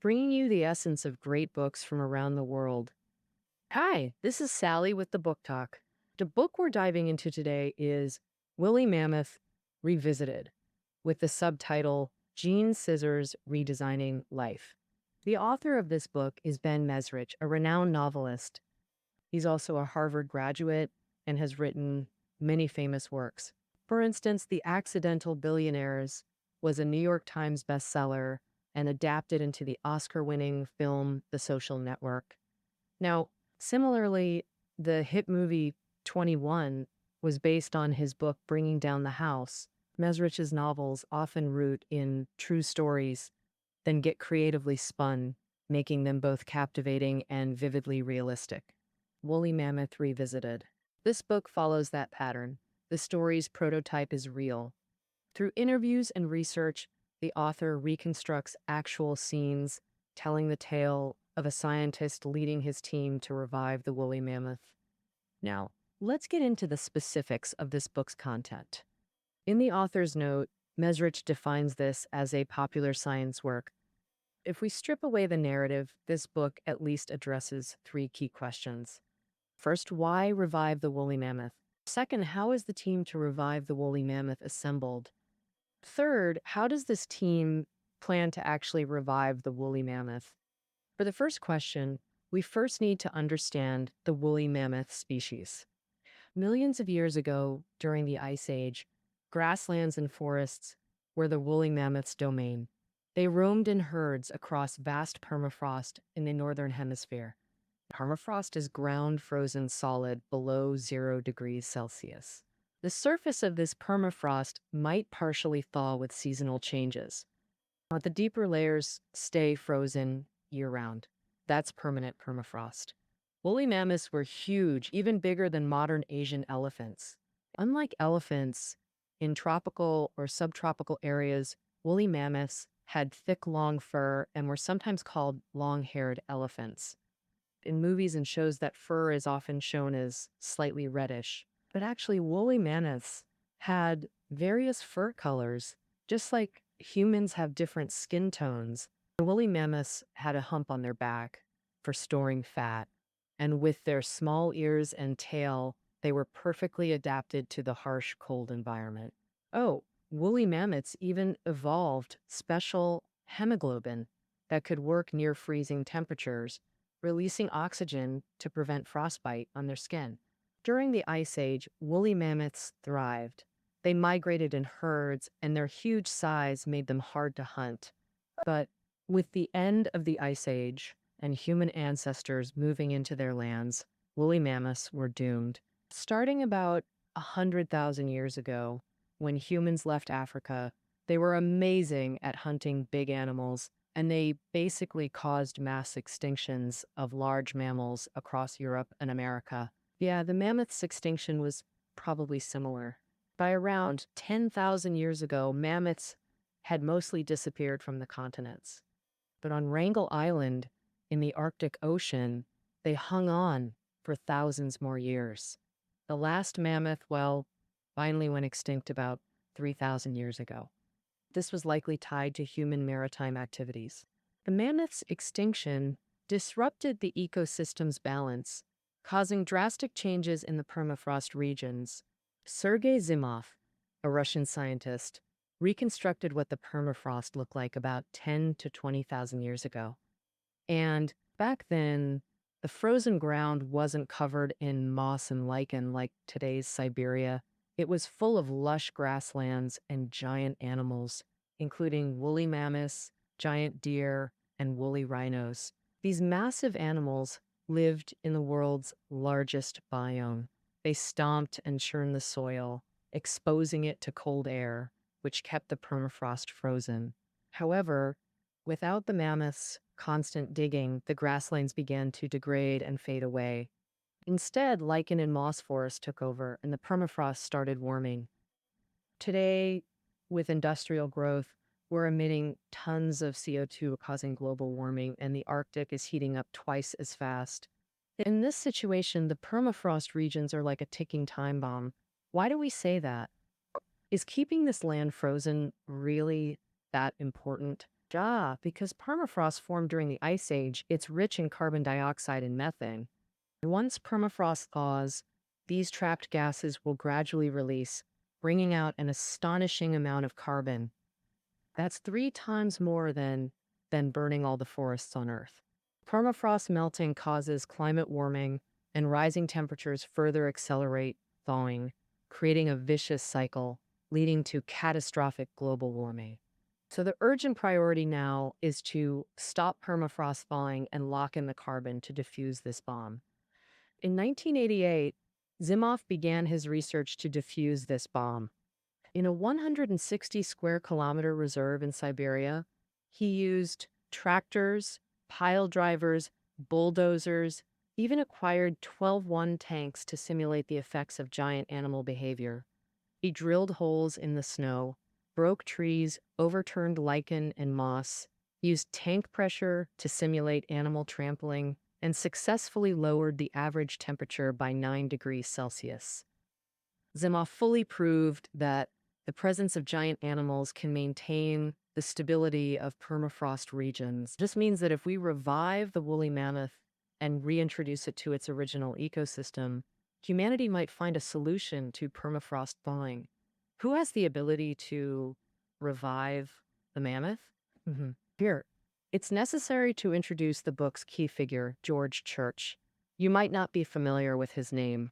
bringing you the essence of great books from around the world. Hi, this is Sally with the Book Talk. The book we're diving into today is Woolly Mammoth Revisited, with the subtitle Gene Scissors Redesigning Life. The author of this book is Ben Mesrich, a renowned novelist. He's also a Harvard graduate and has written many famous works. For instance, The Accidental Billionaires was a New York Times bestseller and adapted into the Oscar-winning film The Social Network. Now, similarly, the hit movie 21 was based on his book Bringing Down the House. Mesrich's novels often root in true stories, then get creatively spun, making them both captivating and vividly realistic. Woolly Mammoth Revisited. This book follows that pattern. The story's prototype is real. Through interviews and research, the author reconstructs actual scenes, telling the tale of a scientist leading his team to revive the woolly mammoth. Now, let's get into the specifics of this book's content. In the author's note, Mesrich defines this as a popular science work. If we strip away the narrative, this book at least addresses three key questions. First, why revive the woolly mammoth? Second, how is the team to revive the woolly mammoth assembled? Third, how does this team plan to actually revive the woolly mammoth? For the first question, we first need to understand the woolly mammoth species. Millions of years ago, during the Ice Age, grasslands and forests were the woolly mammoth's domain. They roamed in herds across vast permafrost in the northern hemisphere. Permafrost is ground frozen solid below 0 degrees Celsius. The surface of this permafrost might partially thaw with seasonal changes, but the deeper layers stay frozen year-round. That's permanent permafrost. Woolly mammoths were huge, even bigger than modern Asian elephants. Unlike elephants, in tropical or subtropical areas, woolly mammoths had thick, long fur and were sometimes called long-haired elephants. In movies and shows, that fur is often shown as slightly reddish. But actually, woolly mammoths had various fur colors, just like humans have different skin tones. The woolly mammoths had a hump on their back for storing fat, and with their small ears and tail, they were perfectly adapted to the harsh, cold environment. Oh, woolly mammoths even evolved special hemoglobin that could work near freezing temperatures, releasing oxygen to prevent frostbite on their skin. During the Ice Age, woolly mammoths thrived. They migrated in herds, and their huge size made them hard to hunt. But with the end of the Ice Age and human ancestors moving into their lands, woolly mammoths were doomed. Starting about 100,000 years ago, when humans left Africa, they were amazing at hunting big animals, and they basically caused mass extinctions of large mammals across Europe and America. Yeah, the mammoth's extinction was probably similar. By around 10,000 years ago, mammoths had mostly disappeared from the continents. But on Wrangel Island in the Arctic Ocean, they hung on for thousands more years. The last mammoth, well, finally went extinct about 3,000 years ago. This was likely tied to human maritime activities. The mammoth's extinction disrupted the ecosystem's balance, causing drastic changes in the permafrost regions. Sergei Zimov, a Russian scientist, reconstructed what the permafrost looked like about 10 to 20,000 years ago. And back then, the frozen ground wasn't covered in moss and lichen like today's Siberia. It was full of lush grasslands and giant animals, including woolly mammoths, giant deer, and woolly rhinos. These massive animals lived in the world's largest biome. They stomped and churned the soil, exposing it to cold air, which kept the permafrost frozen. However, without the mammoths' constant digging, the grasslands began to degrade and fade away. Instead, lichen and moss forests took over, and the permafrost started warming. Today, with industrial growth, we're emitting tons of CO2, causing global warming, and the Arctic is heating up twice as fast. In this situation, the permafrost regions are like a ticking time bomb. Why do we say that? Is keeping this land frozen really that important? Because permafrost formed during the Ice Age, it's rich in carbon dioxide and methane. Once permafrost thaws, these trapped gases will gradually release, bringing out an astonishing amount of carbon. That's 3 times more than burning all the forests on Earth. Permafrost melting causes climate warming, and rising temperatures further accelerate thawing, creating a vicious cycle, leading to catastrophic global warming. So the urgent priority now is to stop permafrost thawing and lock in the carbon to defuse this bomb. In 1988, Zimov began his research to defuse this bomb. In a 160 square kilometer reserve in Siberia, he used tractors, pile drivers, bulldozers, even acquired 12-1 tanks to simulate the effects of giant animal behavior. He drilled holes in the snow, broke trees, overturned lichen and moss, used tank pressure to simulate animal trampling, and successfully lowered the average temperature by 9 degrees Celsius. Zimov fully proved that the presence of giant animals can maintain the stability of permafrost regions. This means that if we revive the woolly mammoth and reintroduce it to its original ecosystem, humanity might find a solution to permafrost thawing. Who has the ability to revive the mammoth? Here. It's necessary to introduce the book's key figure, George Church. You might not be familiar with his name,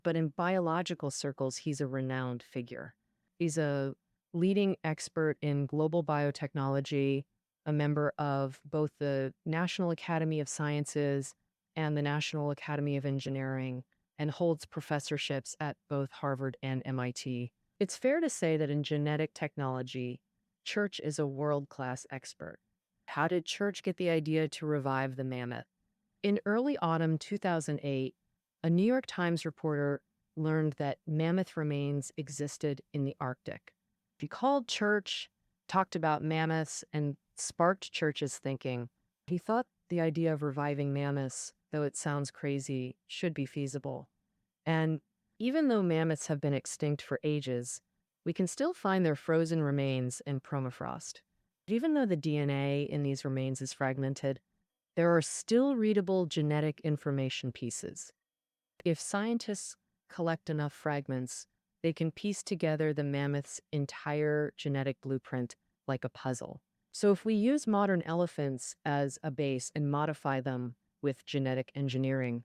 but in biological circles, he's a renowned figure. He's a leading expert in global biotechnology, a member of both the National Academy of Sciences and the National Academy of Engineering, and holds professorships at both Harvard and MIT. It's fair to say that in genetic technology, Church is a world-class expert. How did Church get the idea to revive the mammoth? In early autumn 2008, a New York Times reporter learned that mammoth remains existed in the Arctic. He called Church, talked about mammoths, and sparked Church's thinking. He thought the idea of reviving mammoths, though it sounds crazy, should be feasible. And even though mammoths have been extinct for ages, we can still find their frozen remains in permafrost. Even though the DNA in these remains is fragmented, there are still readable genetic information pieces. If scientists collect enough fragments, they can piece together the mammoth's entire genetic blueprint like a puzzle. So if we use modern elephants as a base and modify them with genetic engineering,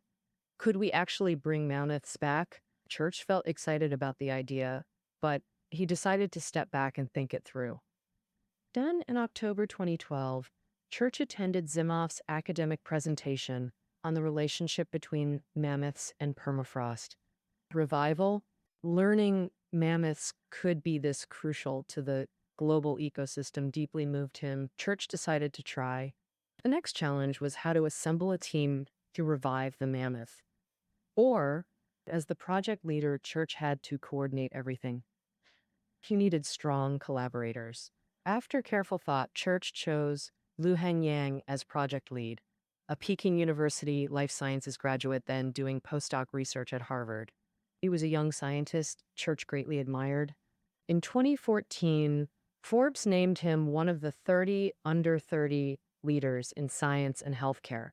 could we actually bring mammoths back? Church felt excited about the idea, but he decided to step back and think it through. Then in October 2012, Church attended Zimov's academic presentation on the relationship between mammoths and permafrost. Revival, learning mammoths could be this crucial to the global ecosystem, deeply moved him. Church decided to try. The next challenge was how to assemble a team to revive the mammoth. Or, as the project leader, Church had to coordinate everything. He needed strong collaborators. After careful thought, Church chose Luheng Yang as project lead, a Peking University life sciences graduate then doing postdoc research at Harvard. He was a young scientist Church greatly admired. In 2014, Forbes named him one of the 30 under 30 leaders in science and healthcare.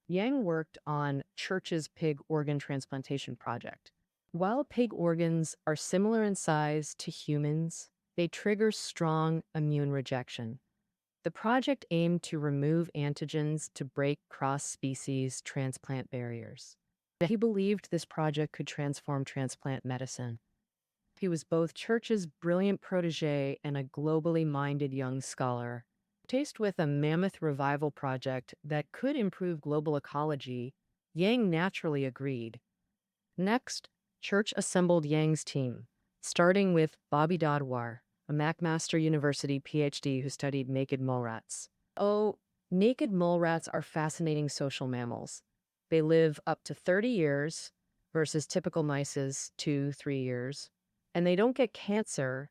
Yang worked on Church's pig organ transplantation project. While pig organs are similar in size to humans, they trigger strong immune rejection. The project aimed to remove antigens to break cross-species transplant barriers. He believed this project could transform transplant medicine. He was both Church's brilliant protege and a globally minded young scholar. Faced with a mammoth revival project that could improve global ecology, Yang naturally agreed. Next, Church assembled Yang's team, starting with Bobby Dadwar, a McMaster University PhD who studied naked mole rats. Naked mole rats are fascinating social mammals. They live up to 30 years versus typical mice's 2-3 years, and they don't get cancer.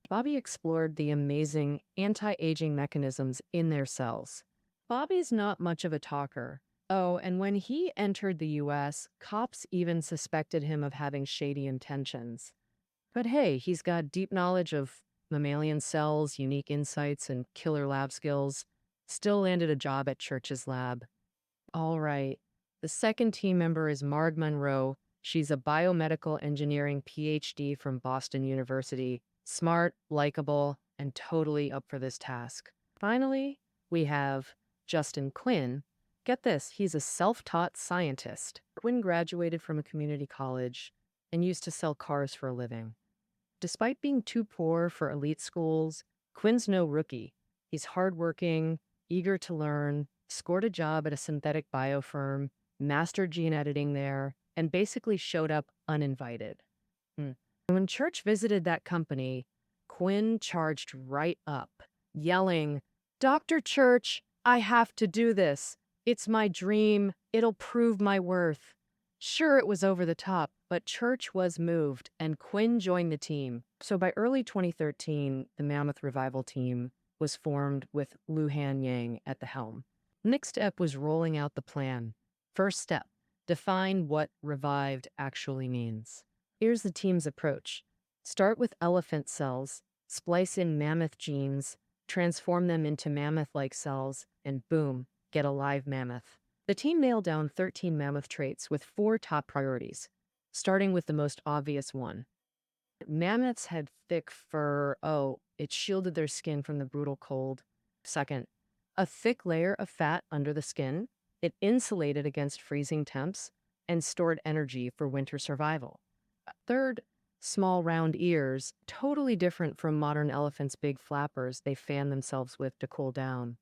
Bobby explored the amazing anti-aging mechanisms in their cells. Bobby's not much of a talker. And when he entered the US, cops even suspected him of having shady intentions. But hey, he's got deep knowledge of mammalian cells, unique insights, and killer lab skills, still landed a job at Church's lab. All right. The second team member is Marg Monroe. She's a biomedical engineering PhD from Boston University. Smart, likable, and totally up for this task. Finally, we have Justin Quinn. Get this, he's a self-taught scientist. Quinn graduated from a community college and used to sell cars for a living. Despite being too poor for elite schools, Quinn's no rookie. He's hardworking, eager to learn, scored a job at a synthetic bio firm, mastered gene editing there, and basically showed up uninvited. When Church visited that company, Quinn charged right up, yelling, "Dr. Church, I have to do this. It's my dream. It'll prove my worth." Sure, it was over the top, but Church was moved, and Quinn joined the team. So by early 2013, the Mammoth Revival team was formed with Luhan Yang at the helm. Next step was rolling out the plan. First step, define what revived actually means. Here's the team's approach. Start with elephant cells, splice in mammoth genes, transform them into mammoth-like cells, and boom, get a live mammoth. The team nailed down 13 mammoth traits with 4 top priorities, starting with the most obvious one. Mammoths had thick fur. Oh, it shielded their skin from the brutal cold. Second, a thick layer of fat under the skin. It insulated against freezing temps and stored energy for winter survival. Third, small round ears, totally different from modern elephants' big flappers they fan themselves with to cool down.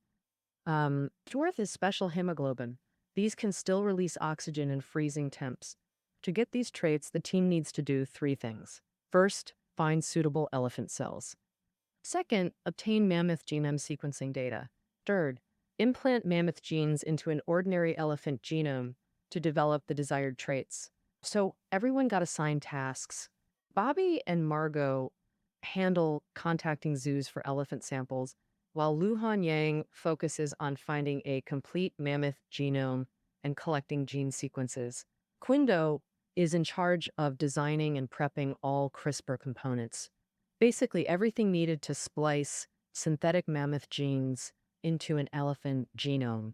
Fourth is special hemoglobin. These can still release oxygen in freezing temps. To get these traits, the team needs to do 3 things. First, find suitable elephant cells. Second, obtain mammoth genome sequencing data. Third, implant mammoth genes into an ordinary elephant genome to develop the desired traits. So everyone got assigned tasks. Bobby and Margot handle contacting zoos for elephant samples, while Luhan Yang focuses on finding a complete mammoth genome and collecting gene sequences. Quindo is in charge of designing and prepping all CRISPR components. Basically, everything needed to splice synthetic mammoth genes into an elephant genome.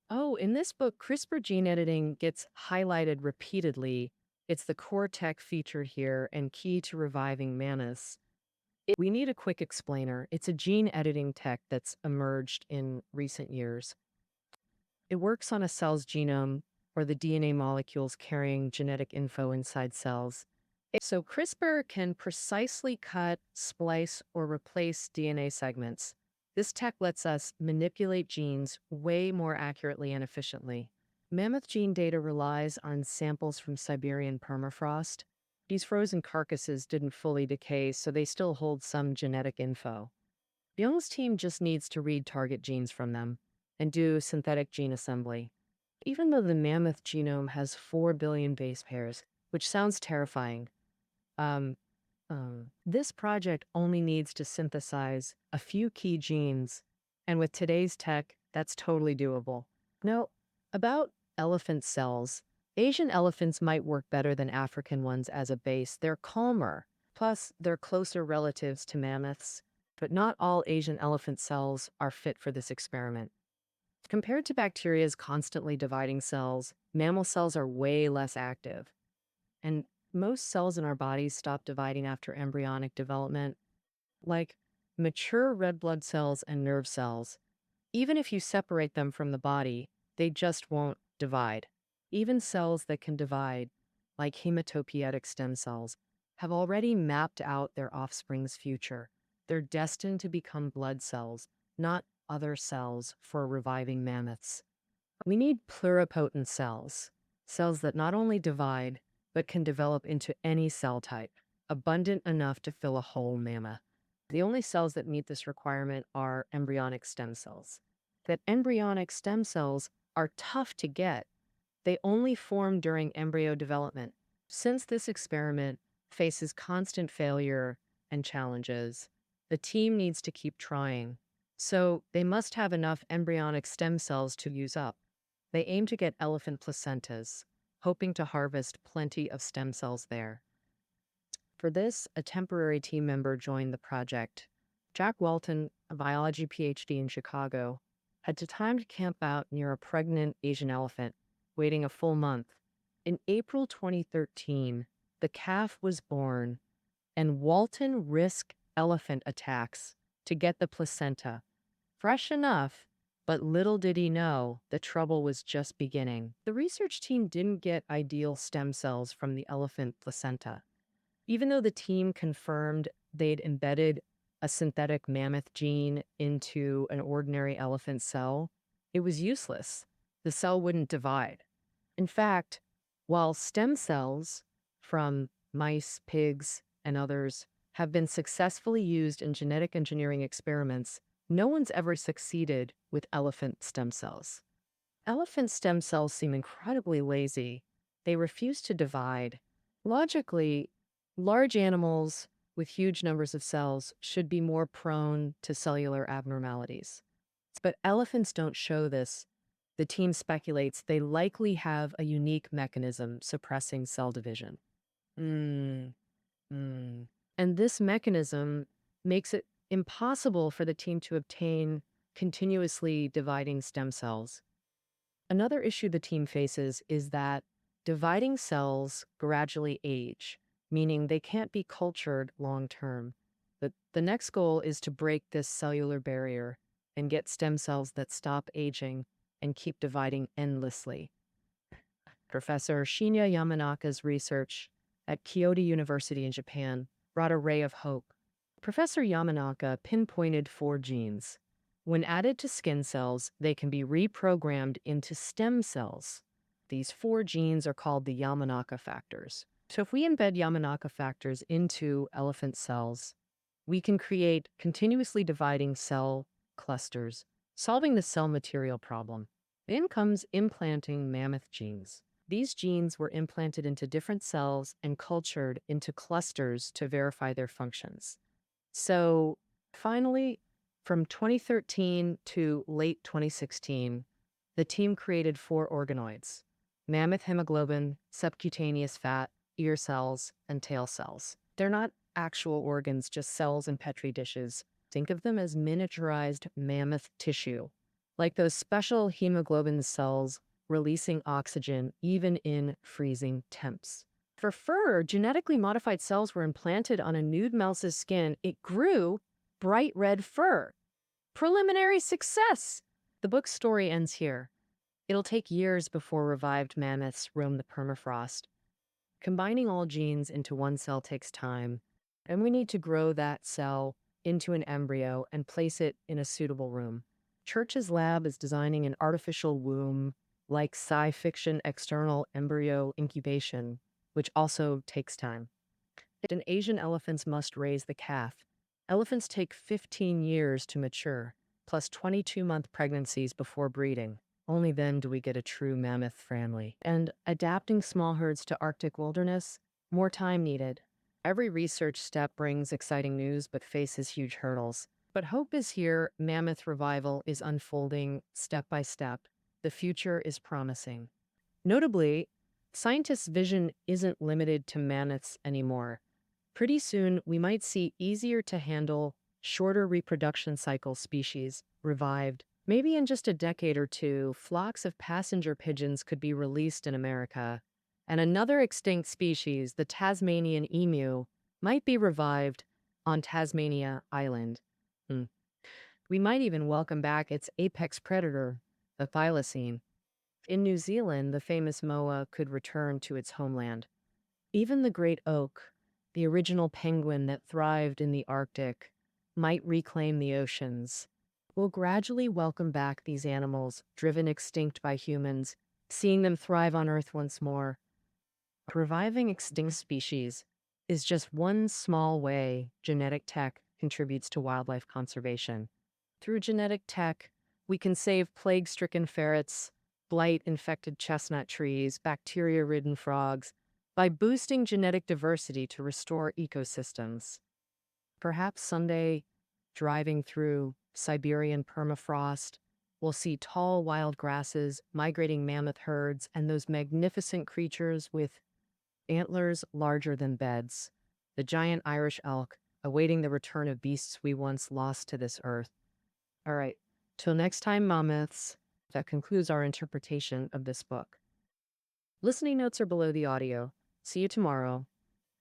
Oh, in this book, CRISPR gene editing gets highlighted repeatedly. It's the core tech featured here and key to reviving mammoths. We need a quick explainer. It's a gene editing tech that's emerged in recent years. It works on a cell's genome, or the DNA molecules carrying genetic info inside cells. So CRISPR can precisely cut, splice, or replace DNA segments. This tech lets us manipulate genes way more accurately and efficiently. Mammoth gene data relies on samples from Siberian permafrost. These frozen carcasses didn't fully decay, so they still hold some genetic info. Young's team just needs to read target genes from them and do synthetic gene assembly. Even though the mammoth genome has 4 billion base pairs, which sounds terrifying, this project only needs to synthesize a few key genes, and with today's tech, that's totally doable. Now, about elephant cells. Asian elephants might work better than African ones as a base. They're calmer. Plus, they're closer relatives to mammoths. But not all Asian elephant cells are fit for this experiment. Compared to bacteria's constantly dividing cells, mammal cells are way less active. And most cells in our bodies stop dividing after embryonic development, like mature red blood cells and nerve cells. Even if you separate them from the body, they just won't divide. Even cells that can divide, like hematopoietic stem cells, have already mapped out their offspring's future. They're destined to become blood cells, not other cells for reviving mammoths. We need pluripotent cells, cells that not only divide, but can develop into any cell type, abundant enough to fill a whole mammoth. The only cells that meet this requirement are embryonic stem cells. That embryonic stem cells are tough to get. They only form during embryo development. Since this experiment faces constant failure and challenges, the team needs to keep trying. So they must have enough embryonic stem cells to use up. They aim to get elephant placentas, hoping to harvest plenty of stem cells there. For this, a temporary team member joined the project. Jack Walton, a biology PhD in Chicago, had time to camp out near a pregnant Asian elephant, waiting a full month. In April 2013, the calf was born, and Walton risked elephant attacks to get the placenta. Fresh enough, but little did he know the trouble was just beginning. The research team didn't get ideal stem cells from the elephant placenta. Even though the team confirmed they'd embedded a synthetic mammoth gene into an ordinary elephant cell, it was useless. The cell wouldn't divide. In fact, while stem cells from mice, pigs, and others have been successfully used in genetic engineering experiments, no one's ever succeeded with elephant stem cells. Elephant stem cells seem incredibly lazy. They refuse to divide. Logically, large animals with huge numbers of cells should be more prone to cellular abnormalities. But elephants don't show this. The team speculates they likely have a unique mechanism suppressing cell division. And this mechanism makes it impossible for the team to obtain continuously dividing stem cells. Another issue the team faces is that dividing cells gradually age, meaning they can't be cultured long term. The next goal is to break this cellular barrier and get stem cells that stop aging and keep dividing endlessly. Professor Shinya Yamanaka's research at Kyoto University in Japan brought a ray of hope. Professor Yamanaka pinpointed 4 genes. When added to skin cells, they can be reprogrammed into stem cells. These 4 genes are called the Yamanaka factors. So if we embed Yamanaka factors into elephant cells, we can create continuously dividing cell clusters, solving the cell material problem. Then comes implanting mammoth genes. These genes were implanted into different cells and cultured into clusters to verify their functions. So finally, from 2013 to late 2016, the team created 4 organoids: mammoth hemoglobin, subcutaneous fat, ear cells, and tail cells. They're not actual organs, just cells in Petri dishes. Think of them as miniaturized mammoth tissue, like those special hemoglobin cells releasing oxygen even in freezing temps. For fur, genetically modified cells were implanted on a nude mouse's skin. It grew bright red fur. Preliminary success! The book's story ends here. It'll take years before revived mammoths roam the permafrost. Combining all genes into one cell takes time, and we need to grow that cell into an embryo and place it in a suitable room. Church's lab is designing an artificial womb like sci fiction external embryo incubation, which also takes time. And Asian elephants must raise the calf. Elephants take 15 years to mature, plus 22-month pregnancies before breeding. Only then do we get a true mammoth family. And adapting small herds to Arctic wilderness, more time needed. Every research step brings exciting news but faces huge hurdles. But hope is here. Mammoth revival is unfolding step by step. The future is promising. Notably, scientists' vision isn't limited to mammoths anymore. Pretty soon, we might see easier to handle, shorter reproduction cycle species revived. Maybe in just a decade or two, flocks of passenger pigeons could be released in America, and another extinct species, the Tasmanian emu, might be revived on Tasmania Island. We might even welcome back its apex predator, the thylacine. In New Zealand, the famous moa could return to its homeland. Even the great oak, the original penguin that thrived in the Arctic, might reclaim the oceans. We'll gradually welcome back these animals, driven extinct by humans, seeing them thrive on Earth once more. Reviving extinct species is just one small way genetic tech contributes to wildlife conservation. Through genetic tech, we can save plague-stricken ferrets, blight-infected chestnut trees, bacteria-ridden frogs, by boosting genetic diversity to restore ecosystems. Perhaps someday, driving through Siberian permafrost, we'll see tall wild grasses, migrating mammoth herds, and those magnificent creatures with antlers larger than beds. the giant Irish elk, awaiting the return of beasts we once lost to this earth. All right, till next time, mammoths. That concludes our interpretation of this book. Listening notes are below the audio. See you tomorrow.